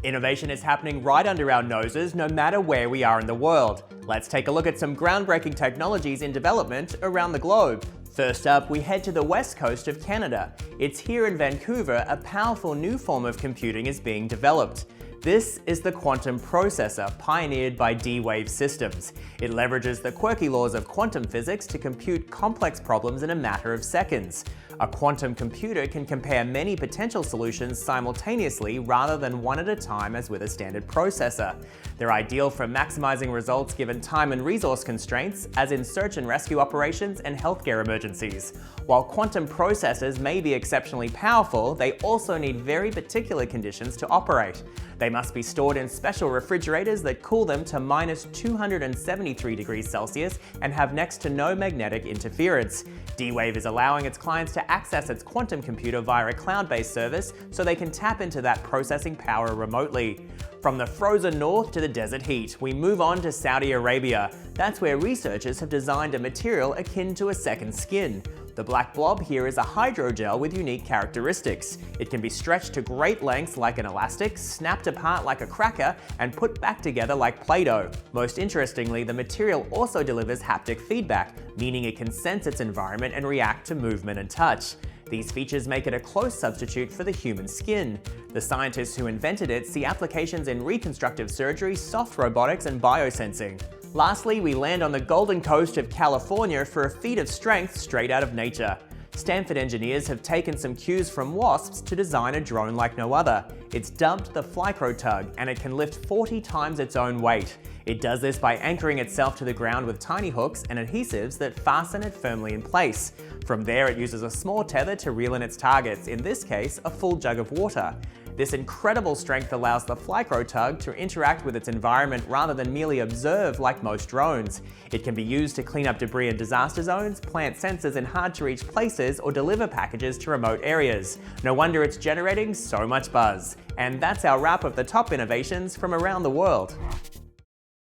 Innovation is happening right under our noses, no matter where we are in the world. Let's take a look at some groundbreaking technologies in development around the globe. First up, we head to the west coast of Canada. It's here in Vancouver a powerful new form of computing is being developed. This is the quantum processor pioneered by DWaye Systems. It leverages the quirky laws of quantum physics to compute complex problems in a matter of seconds. A quantum computer can compare many potential solutions simultaneously rather than one at a time as with a standard processor. They're ideal for maximizing results given time and resource constraints, as in search and rescue operations and healthcare emergencies. While quantum processors may be exceptionally powerful, they also need very particular conditions to operate. They must be stored in special refrigerators that cool them to -273 degrees Celsius and have next to no magnetic interference. D-Wave is allowing its clients to access its quantum computer via a cloud-based service so they can tap into that processing power remotely. From the frozen north to the desert heat, we move on to Saudi Arabia. That's where researchers have designed a material akin to a second skin. The black blob here is a hydrogel with unique characteristics. It can be stretched to great lengths like an elastic, snapped apart like a cracker, and put back together like Play-Doh. Most interestingly, the material also delivers haptic feedback, meaning it can sense its environment and react to movement and touch. These features make it a close substitute for the human skin. The scientists who invented it see applications in reconstructive surgery, soft robotics, and biosensing. Lastly, we land on the Golden Coast of California for a feat of strength straight out of nature. Stanford engineers have taken some cues from wasps to design a drone like no other. It's dubbed the FlyPro Tug, and it can lift 40 times its own weight. It does this by anchoring itself to the ground with tiny hooks and adhesives that fasten it firmly in place. From there, it uses a small tether to reel in its targets, in this case, a full jug of water. This incredible strength allows the FlyPro Tug to interact with its environment rather than merely observe like most drones. It can be used to clean up debris in disaster zones, plant sensors in hard-to-reach places, or deliver packages to remote areas. No wonder it's generating so much buzz. And that's our wrap of the top innovations from around the world.